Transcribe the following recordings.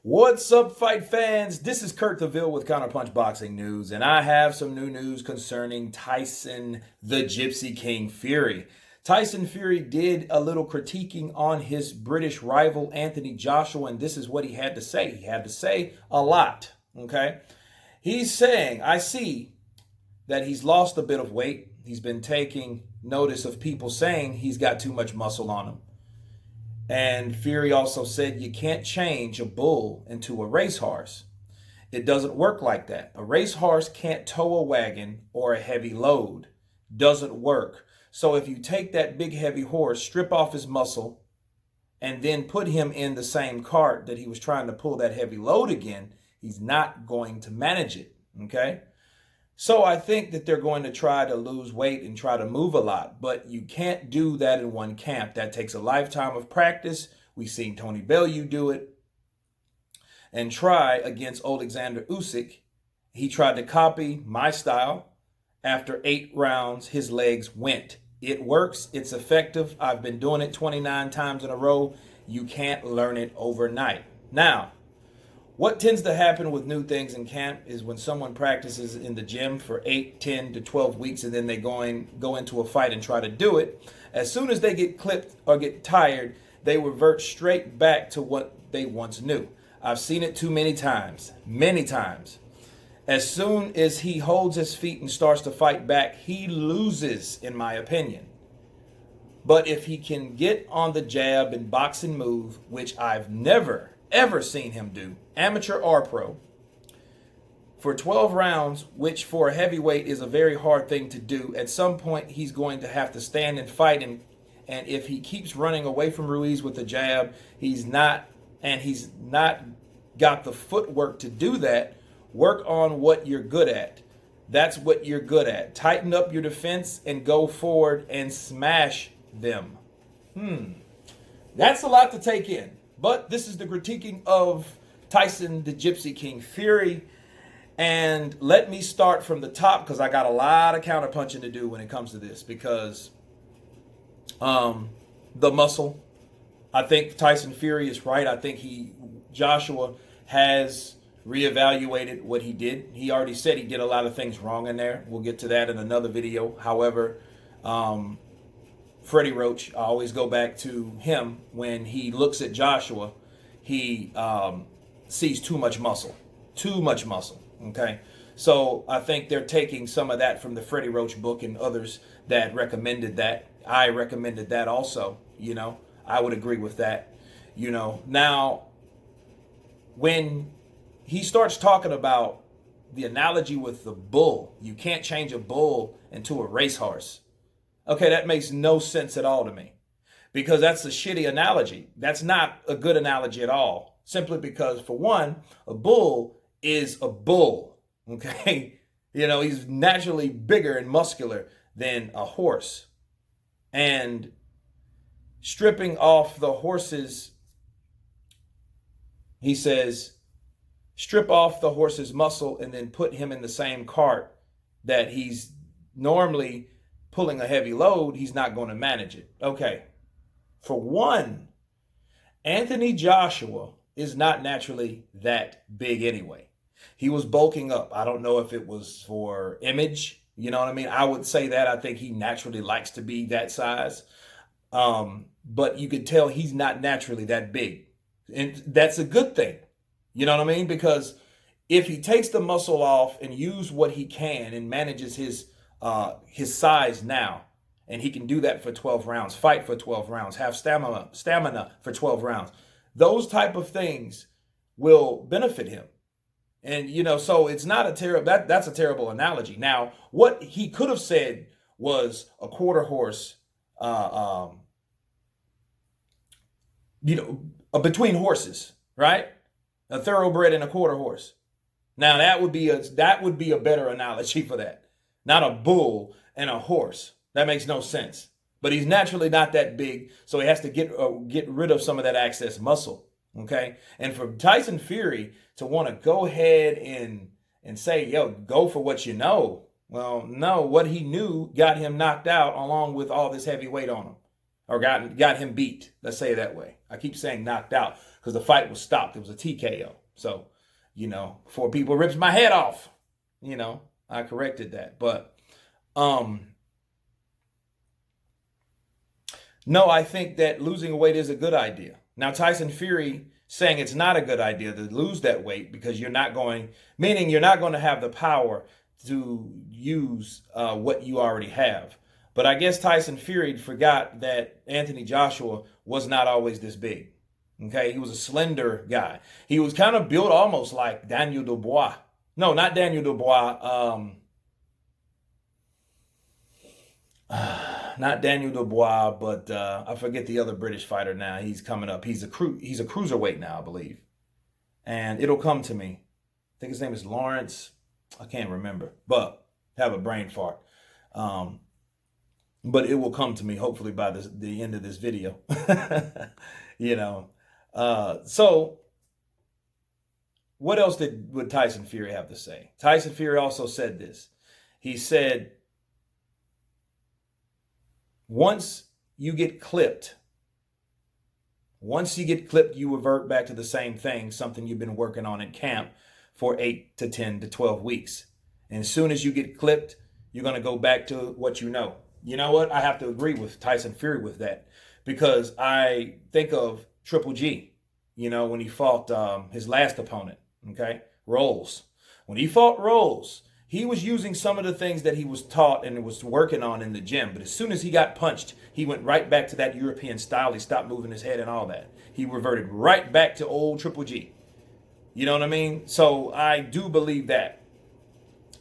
What's up, fight fans? This is Kurt DeVille with Counterpunch Boxing News, and I have some new news concerning Tyson the Gypsy King Fury. Tyson Fury did a little critiquing on his British rival Anthony Joshua, and this is what he had to say. He had to say a lot, okay? He's saying, I see that he's lost a bit of weight. He's been taking notice of people saying he's got too much muscle on him. And Fury also said you can't change a bull into a racehorse. It doesn't work like that. A racehorse can't tow a wagon or a heavy load. Doesn't work. So if you take that big heavy horse, strip off his muscle, and then put him in the same cart that he was trying to pull that heavy load again, he's not going to manage it, okay? So I think that they're going to try to lose weight and try to move a lot, but you can't do that in one camp. That takes a lifetime of practice. We've seen Tony Bellew do it and try against Alexander Usyk. He tried to copy my style. After 8 rounds, his legs went. It works. It's effective. I've been doing it 29 times in a row. You can't learn it overnight. Now, what tends to happen with new things in camp is when someone practices in the gym for 8, 10 to 12 weeks and then they go into a fight and try to do it, as soon as they get clipped or get tired, they revert straight back to what they once knew. I've seen it too many times, many times. As soon as he holds his feet and starts to fight back, he loses, in my opinion. But if he can get on the jab and box and move, which I've never ever seen him do, amateur or pro, for 12 rounds, which for a heavyweight is a very hard thing to do, at some point he's going to have to stand and fight. And if he keeps running away from Ruiz with the jab, he's not got the footwork to do that. Work on what you're good at. That's what you're good at. Tighten up your defense and go forward and smash them. That's a lot to take in. But this is the critiquing of Tyson the Gypsy King Fury. And let me start from the top because I got a lot of counterpunching to do when it comes to this. Because the muscle, I think Tyson Fury is right. I think Joshua has reevaluated what he did. He already said he did a lot of things wrong in there. We'll get to that in another video. However, Freddie Roach, I always go back to him. When he looks at Joshua, he sees too much muscle. Too much muscle, okay? So I think they're taking some of that from the Freddie Roach book and others that recommended that. I recommended that also, I would agree with that, Now, when he starts talking about the analogy with the bull, you can't change a bull into a racehorse. Okay, that makes no sense at all to me because that's a shitty analogy. That's not a good analogy at all. Simply because, for one, a bull is a bull, okay? He's naturally bigger and muscular than a horse. And stripping off the horse's, he says, strip off the horse's muscle and then put him in the same cart that he's normally pulling a heavy load, he's not going to manage it. Okay. For one, Anthony Joshua is not naturally that big anyway. He was bulking up. I don't know if it was for image. You know what I mean? I would say that. I think he naturally likes to be that size. But you could tell he's not naturally that big. And that's a good thing. You know what I mean? Because if he takes the muscle off and use what he can and manages his size now, and he can do that for 12 rounds, fight for 12 rounds, have stamina for 12 rounds. Those type of things will benefit him. And, so it's not a terrible, that's a terrible analogy. Now, what he could have said was a quarter horse, between horses, right? A thoroughbred and a quarter horse. Now that would be a better analogy for that. Not a bull and a horse. That makes no sense. But he's naturally not that big, so he has to get rid of some of that excess muscle. Okay? And for Tyson Fury to want to go ahead and say, go for what you know. Well, no, what he knew got him knocked out along with all this heavy weight on him. Or got him beat. Let's say it that way. I keep saying knocked out because the fight was stopped. It was a TKO. So, before people rips my head off, I corrected that. But no, I think that losing weight is a good idea. Now, Tyson Fury saying it's not a good idea to lose that weight because you're not going to have the power to use what you already have. But I guess Tyson Fury forgot that Anthony Joshua was not always this big. Okay, he was a slender guy. He was kind of built almost like Daniel Dubois. No, not Daniel Dubois. Not Daniel Dubois, but I forget the other British fighter now. He's coming up. He's a cruiserweight now, I believe. And it'll come to me. I think his name is Lawrence. I can't remember, but have a brain fart. But it will come to me hopefully by the end of this video. So what else would Tyson Fury have to say? Tyson Fury also said this. He said, once you get clipped, you revert back to the same thing, something you've been working on in camp for 8 to 10 to 12 weeks. And as soon as you get clipped, you're going to go back to what you know. You know what? I have to agree with Tyson Fury with that, because I think of Triple G, when he fought his last opponent, Rolls. When he fought Rolls, he was using some of the things that he was taught and was working on in the gym. But as soon as he got punched, he went right back to that European style. He stopped moving his head and all that. He reverted right back to old Triple G. You know what I mean? So I do believe that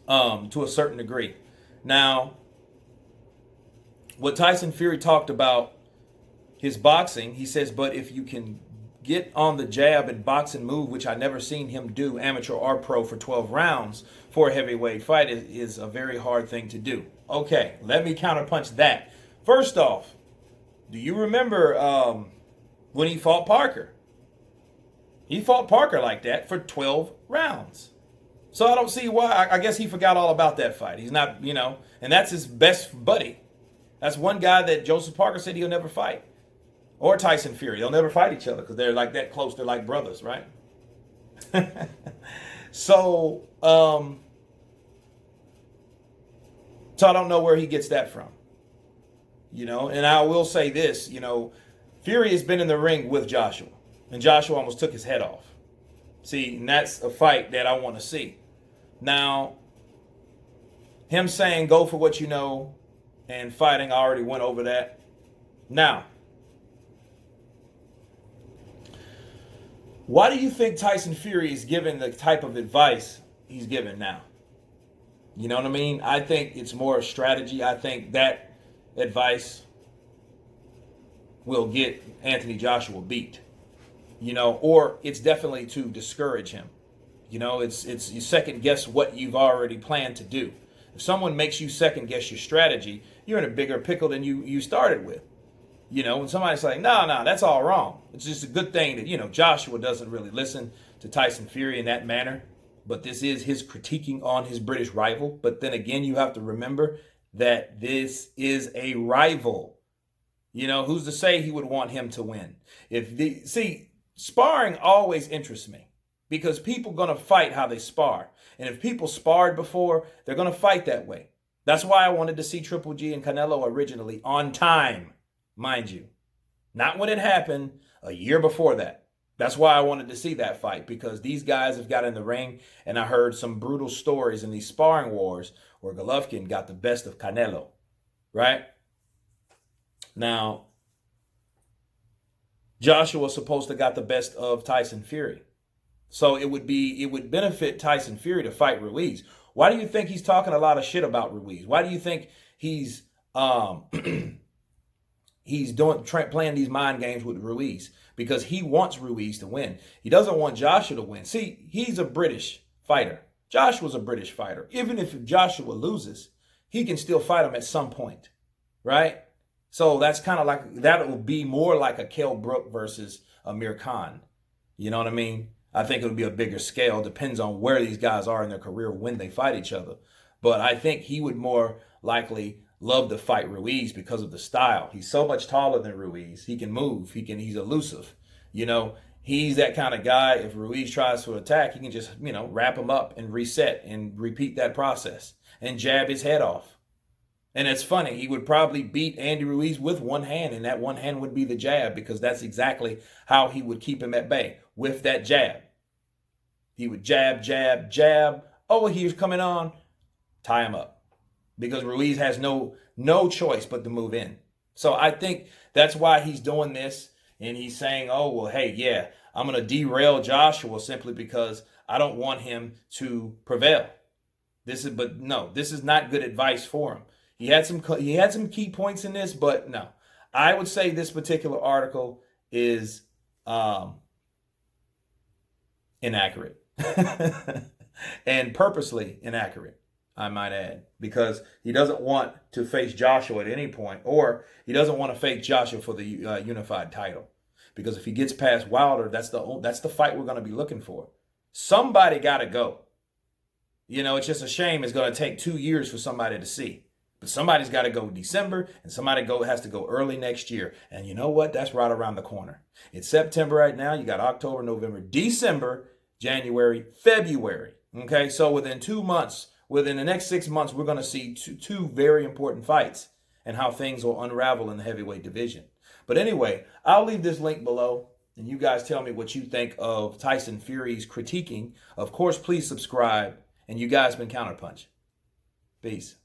to a certain degree. Now, what Tyson Fury talked about his boxing, he says, but if you can get on the jab and box and move, which I never seen him do, amateur or pro, for 12 rounds for a heavyweight fight is a very hard thing to do. Okay, let me counterpunch that. First off, do you remember when he fought Parker? He fought Parker like that for 12 rounds. So I don't see why. I guess he forgot all about that fight. He's not, and that's his best buddy. That's one guy that Joseph Parker said he'll never fight. Or Tyson Fury. They'll never fight each other because they're like that close. They're like brothers, right? So I don't know where he gets that from. And I will say this, Fury has been in the ring with Joshua. And Joshua almost took his head off. See, and that's a fight that I want to see. Now, him saying go for what you know and fighting, I already went over that. Now, why do you think Tyson Fury is giving the type of advice he's giving now? You know what I mean? I think it's more strategy. I think that advice will get Anthony Joshua beat. Or it's definitely to discourage him. It's you second guess what you've already planned to do. If someone makes you second guess your strategy, you're in a bigger pickle than you started with. When somebody's like, no, that's all wrong. It's just a good thing that, Joshua doesn't really listen to Tyson Fury in that manner. But this is his critiquing on his British rival. But then again, you have to remember that this is a rival. Who's to say he would want him to win? Sparring always interests me because people are going to fight how they spar. And if people sparred before, they're going to fight that way. That's why I wanted to see Triple G and Canelo originally on time. Mind you, not when it happened, a year before that. That's why I wanted to see that fight, because these guys have got in the ring, and I heard some brutal stories in these sparring wars where Golovkin got the best of Canelo, right? Now, Joshua was supposed to got the best of Tyson Fury. So it would benefit Tyson Fury to fight Ruiz. Why do you think he's talking a lot of shit about Ruiz? Why do you think he's he's playing these mind games with Ruiz? Because he wants Ruiz to win. He doesn't want Joshua to win. See, he's a British fighter. Joshua's a British fighter. Even if Joshua loses, he can still fight him at some point, right? So that's kind of like, that will be more like a Kell Brook versus Amir Khan. You know what I mean? I think it'll be a bigger scale. Depends on where these guys are in their career when they fight each other. But I think he would more likely love to fight Ruiz because of the style. He's so much taller than Ruiz. He can move. He's elusive. He's that kind of guy. If Ruiz tries to attack, he can just, wrap him up and reset and repeat that process and jab his head off. And it's funny, he would probably beat Andy Ruiz with one hand, and that one hand would be the jab, because that's exactly how he would keep him at bay, with that jab. He would jab, jab, jab. Oh, he's coming on. Tie him up. Because Ruiz has no choice but to move in. So I think that's why he's doing this. And he's saying, oh, well, hey, yeah, I'm going to derail Joshua simply because I don't want him to prevail. This is not good advice for him. He had some key points in this, but no. I would say this particular article is inaccurate. And purposely inaccurate, I might add, because he doesn't want to face Joshua at any point, or he doesn't want to face Joshua for the unified title. Because if he gets past Wilder, that's the fight we're going to be looking for. Somebody got to go. It's just a shame it's going to take 2 years for somebody to see. But somebody's got to go December, and somebody has to go early next year. And you know what? That's right around the corner. It's September right now. You got October, November, December, January, February. Okay, so within 2 months, within the next 6 months, we're going to see two very important fights and how things will unravel in the heavyweight division. But anyway, I'll leave this link below, and you guys tell me what you think of Tyson Fury's critiquing. Of course, please subscribe, and you guys been Counterpunch. Peace.